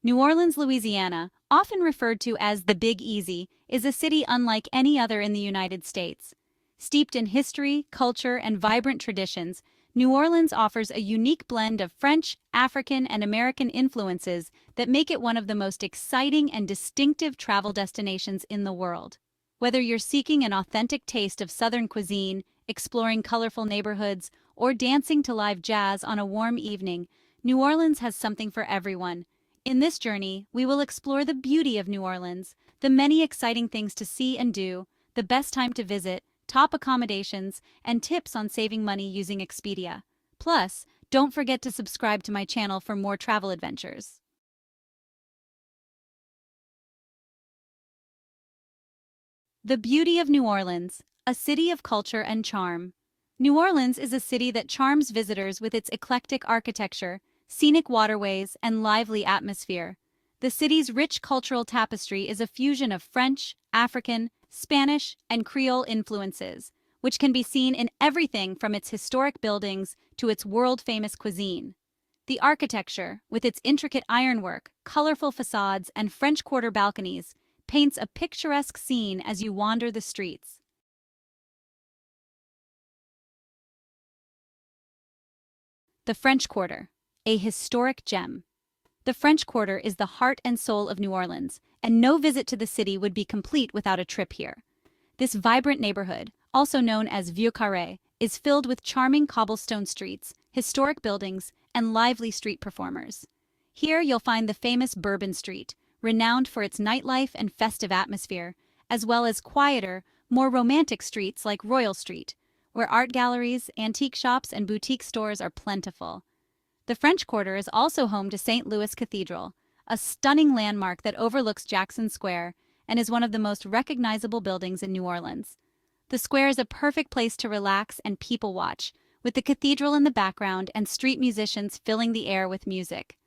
New Orleans, Louisiana, often referred to as the Big Easy, is a city unlike any other in the United States. Steeped in history, culture, and vibrant traditions, New Orleans offers a unique blend of French, African, and American influences that make it one of the most exciting and distinctive travel destinations in the world. Whether you're seeking an authentic taste of Southern cuisine, exploring colorful neighborhoods, or dancing to live jazz on a warm evening, New Orleans has something for everyone. In this journey, we will explore the beauty of New Orleans, the many exciting things to see and do, the best time to visit, top accommodations, and tips on saving money using Expedia. Plus, don't forget to subscribe to my channel for more travel adventures. The beauty of New Orleans, a city of culture and charm. New Orleans is a city that charms visitors with its eclectic architecture, scenic waterways, and lively atmosphere. The city's rich cultural tapestry is a fusion of French, African, Spanish, and Creole influences, which can be seen in everything from its historic buildings to its world-famous cuisine. The architecture, with its intricate ironwork, colorful facades, and French Quarter balconies, paints a picturesque scene as you wander the streets. The French Quarter, a historic gem. The French Quarter is the heart and soul of New Orleans, and no visit to the city would be complete without a trip here. This vibrant neighborhood, also known as Vieux Carré, is filled with charming cobblestone streets, historic buildings, and lively street performers. Here you'll find the famous Bourbon Street, renowned for its nightlife and festive atmosphere, as well as quieter, more romantic streets like Royal Street, where art galleries, antique shops, and boutique stores are plentiful. The French Quarter is also home to St. Louis Cathedral, a stunning landmark that overlooks Jackson Square and is one of the most recognizable buildings in New Orleans. The square is a perfect place to relax and people watch, with the cathedral in the background and street musicians filling the air with music.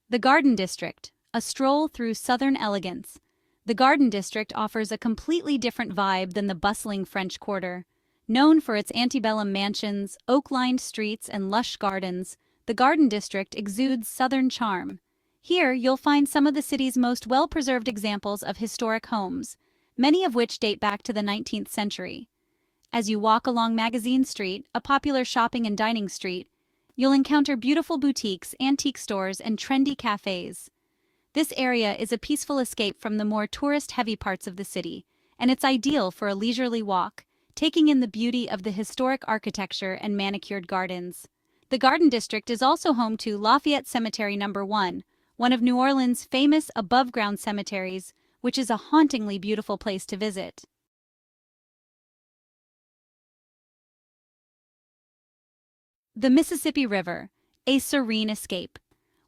The Garden District, a stroll through Southern elegance. The Garden District offers a completely different vibe than the bustling French Quarter. Known for its antebellum mansions, oak-lined streets, and lush gardens, the Garden District exudes Southern charm. Here, you'll find some of the city's most well-preserved examples of historic homes, many of which date back to the 19th century. As you walk along Magazine Street, a popular shopping and dining street, you'll encounter beautiful boutiques, antique stores, and trendy cafes. This area is a peaceful escape from the more tourist-heavy parts of the city, and it's ideal for a leisurely walk, taking in the beauty of the historic architecture and manicured gardens. The Garden District is also home to Lafayette Cemetery No. 1, one of New Orleans' famous above-ground cemeteries, which is a hauntingly beautiful place to visit. The Mississippi River, a serene escape.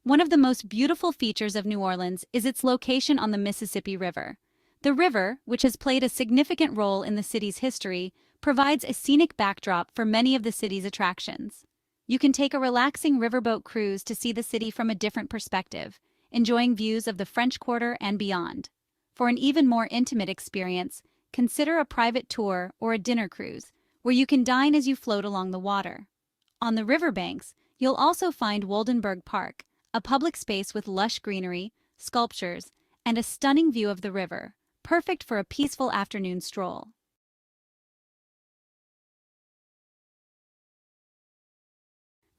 One of the most beautiful features of New Orleans is its location on the Mississippi River. The river, which has played a significant role in the city's history, provides a scenic backdrop for many of the city's attractions. You can take a relaxing riverboat cruise to see the city from a different perspective, enjoying views of the French Quarter and beyond. For an even more intimate experience, consider a private tour or a dinner cruise, where you can dine as you float along the water. On the riverbanks, you'll also find Woldenberg Park, a public space with lush greenery, sculptures, and a stunning view of the river, perfect for a peaceful afternoon stroll.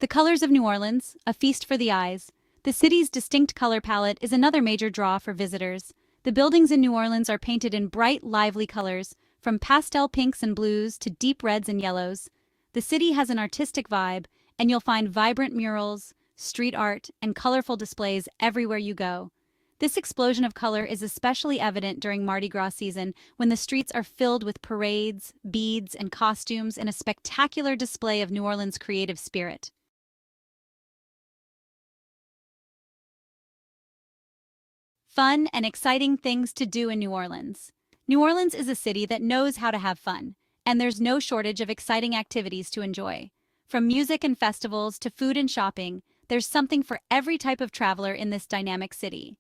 The colors of New Orleans, a feast for the eyes. The city's distinct color palette is another major draw for visitors. The buildings in New Orleans are painted in bright, lively colors, from pastel pinks and blues to deep reds and yellows. The city has an artistic vibe, and you'll find vibrant murals, street art, and colorful displays everywhere you go. This explosion of color is especially evident during Mardi Gras season, when the streets are filled with parades, beads, and costumes in a spectacular display of New Orleans' creative spirit. Fun and exciting things to do in New Orleans. New Orleans is a city that knows how to have fun, and there's no shortage of exciting activities to enjoy. From music and festivals to food and shopping, there's something for every type of traveler in this dynamic city.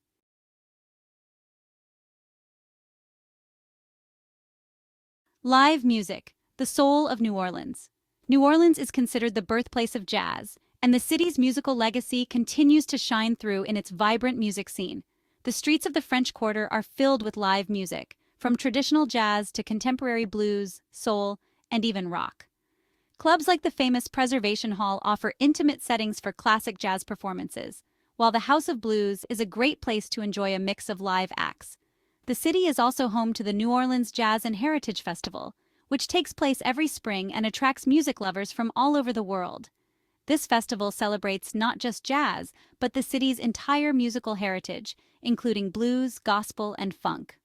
Live music, the soul of New Orleans. New Orleans is considered the birthplace of jazz, and the city's musical legacy continues to shine through in its vibrant music scene. The streets of the French Quarter are filled with live music, from traditional jazz to contemporary blues, soul, and even rock. Clubs like the famous Preservation Hall offer intimate settings for classic jazz performances, while the House of Blues is a great place to enjoy a mix of live acts. The city is also home to the New Orleans Jazz and Heritage Festival, which takes place every spring and attracts music lovers from all over the world. This festival celebrates not just jazz, but the city's entire musical heritage, including blues, gospel, and funk.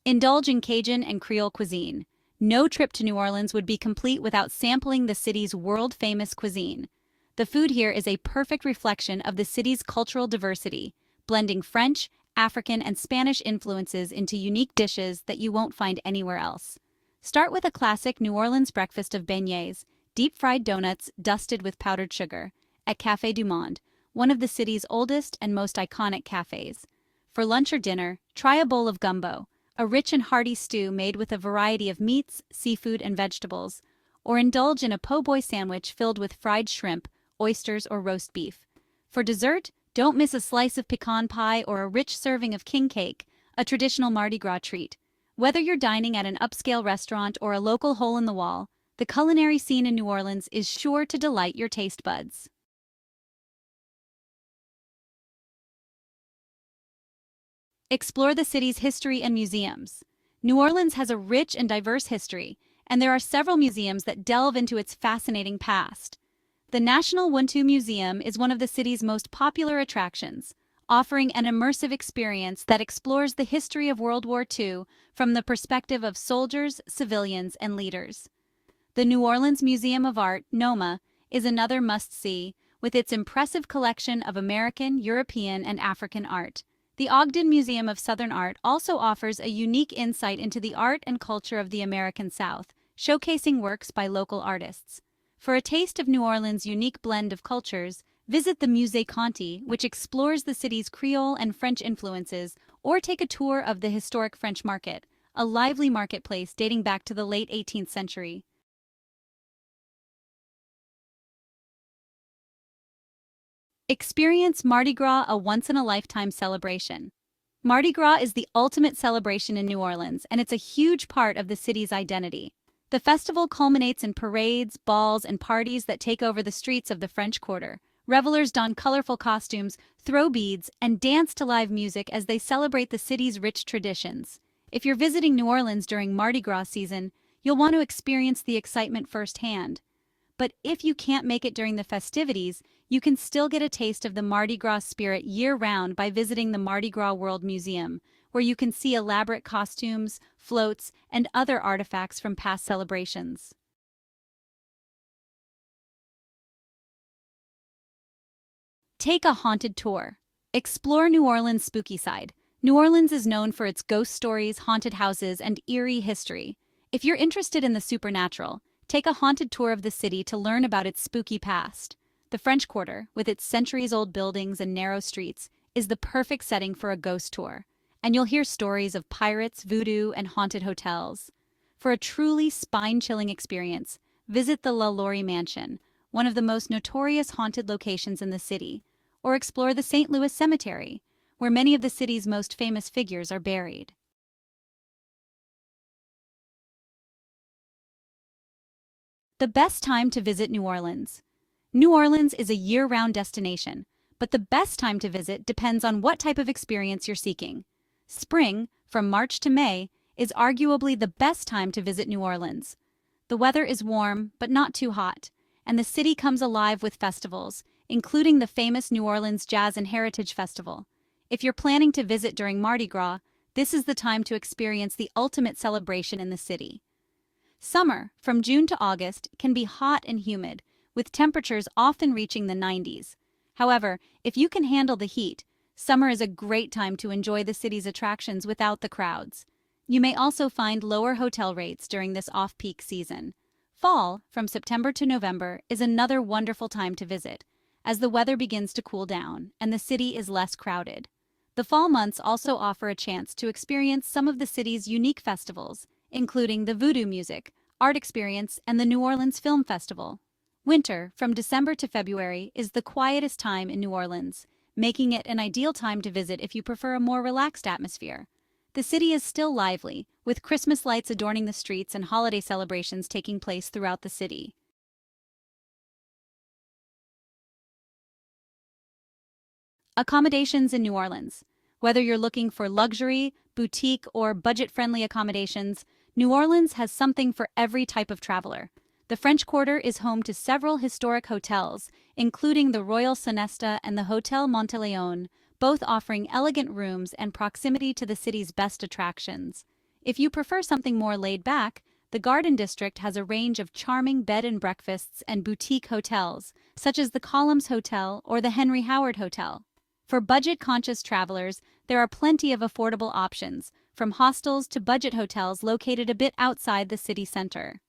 Indulge in Cajun and Creole cuisine. No trip to New Orleans would be complete without sampling the city's world-famous cuisine. The food here is a perfect reflection of the city's cultural diversity, blending French, African, and Spanish influences into unique dishes that you won't find anywhere else. Start with a classic New Orleans breakfast of beignets, deep-fried donuts dusted with powdered sugar, at Café du Monde, one of the city's oldest and most iconic cafes. For lunch or dinner, try a bowl of gumbo, a rich and hearty stew made with a variety of meats, seafood, and vegetables, or indulge in a po' boy sandwich filled with fried shrimp, oysters, or roast beef. For dessert, don't miss a slice of pecan pie or a rich serving of king cake, a traditional Mardi Gras treat. Whether you're dining at an upscale restaurant or a local hole-in-the-wall, the culinary scene in New Orleans is sure to delight your taste buds. Explore the city's history and museums. New Orleans has a rich and diverse history, and there are several museums that delve into its fascinating past. The National Wuntu Museum is one of the city's most popular attractions, offering an immersive experience that explores the history of World War II from the perspective of soldiers, civilians, and leaders. The New Orleans Museum of Art, NOMA, is another must-see, with its impressive collection of American, European, and African art. The Ogden Museum of Southern Art also offers a unique insight into the art and culture of the American South, showcasing works by local artists. For a taste of New Orleans' unique blend of cultures, visit the Musée Conti, which explores the city's Creole and French influences, or take a tour of the historic French Market, a lively marketplace dating back to the late 18th century. Experience Mardi Gras, a once-in-a-lifetime celebration. Mardi Gras is the ultimate celebration in New Orleans, and it's a huge part of the city's identity. The festival culminates in parades, balls, and parties that take over the streets of the French Quarter. Revelers don colorful costumes, throw beads, and dance to live music as they celebrate the city's rich traditions. If you're visiting New Orleans during Mardi Gras season, you'll want to experience the excitement firsthand. But if you can't make it during the festivities, you can still get a taste of the Mardi Gras spirit year-round by visiting the Mardi Gras World Museum, where you can see elaborate costumes, floats, and other artifacts from past celebrations. Take a haunted tour. Explore New Orleans' spooky side. New Orleans is known for its ghost stories, haunted houses, and eerie history. If you're interested in the supernatural, take a haunted tour of the city to learn about its spooky past. The French Quarter, with its centuries-old buildings and narrow streets, is the perfect setting for a ghost tour, and you'll hear stories of pirates, voodoo, and haunted hotels. For a truly spine-chilling experience, visit the La Laurie Mansion, one of the most notorious haunted locations in the city, or explore the St. Louis Cemetery, where many of the city's most famous figures are buried. The best time to visit New Orleans. New Orleans is a year-round destination, but the best time to visit depends on what type of experience you're seeking. Spring, from March to May, is arguably the best time to visit New Orleans. The weather is warm, but not too hot, and the city comes alive with festivals, including the famous New Orleans Jazz and Heritage Festival. If you're planning to visit during Mardi Gras, this is the time to experience the ultimate celebration in the city. Summer, from June to August, can be hot and humid, with temperatures often reaching the 90s. However, if you can handle the heat, summer is a great time to enjoy the city's attractions without the crowds. You may also find lower hotel rates during this off-peak season. Fall, from September to November, is another wonderful time to visit, as the weather begins to cool down and the city is less crowded. The fall months also offer a chance to experience some of the city's unique festivals, including the Voodoo Music, Art Experience, and the New Orleans Film Festival. Winter, from December to February, is the quietest time in New Orleans, making it an ideal time to visit if you prefer a more relaxed atmosphere. The city is still lively, with Christmas lights adorning the streets and holiday celebrations taking place throughout the city. Accommodations in New Orleans. Whether you're looking for luxury, boutique, or budget-friendly accommodations, New Orleans has something for every type of traveler. The French Quarter is home to several historic hotels, including the Royal Sonesta and the Hotel Monteleone, both offering elegant rooms and proximity to the city's best attractions. If you prefer something more laid back, the Garden District has a range of charming bed and breakfasts and boutique hotels, such as the Columns Hotel or the Henry Howard Hotel. For budget-conscious travelers, there are plenty of affordable options, from hostels to budget hotels located a bit outside the city center.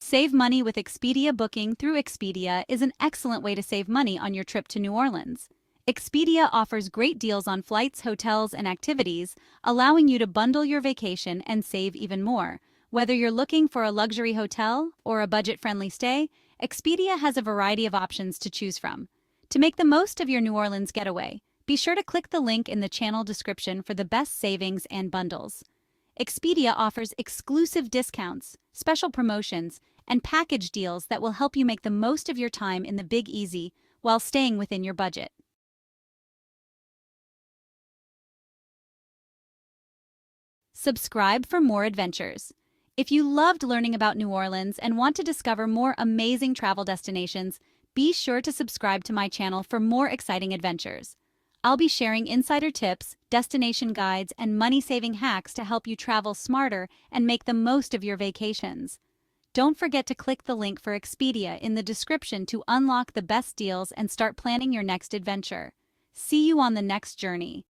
Save money with Expedia. Booking through Expedia is an excellent way to save money on your trip to New Orleans. Expedia offers great deals on flights, hotels, and activities, allowing you to bundle your vacation and save even more. Whether you're looking for a luxury hotel or a budget-friendly stay, Expedia has a variety of options to choose from. To make the most of your New Orleans getaway, be sure to click the link in the channel description for the best savings and bundles. Expedia offers exclusive discounts, special promotions, and package deals that will help you make the most of your time in the Big Easy while staying within your budget. Subscribe for more adventures. If you loved learning about New Orleans and want to discover more amazing travel destinations, be sure to subscribe to my channel for more exciting adventures. I'll be sharing insider tips, destination guides, and money-saving hacks to help you travel smarter and make the most of your vacations. Don't forget to click the link for Expedia in the description to unlock the best deals and start planning your next adventure. See you on the next journey.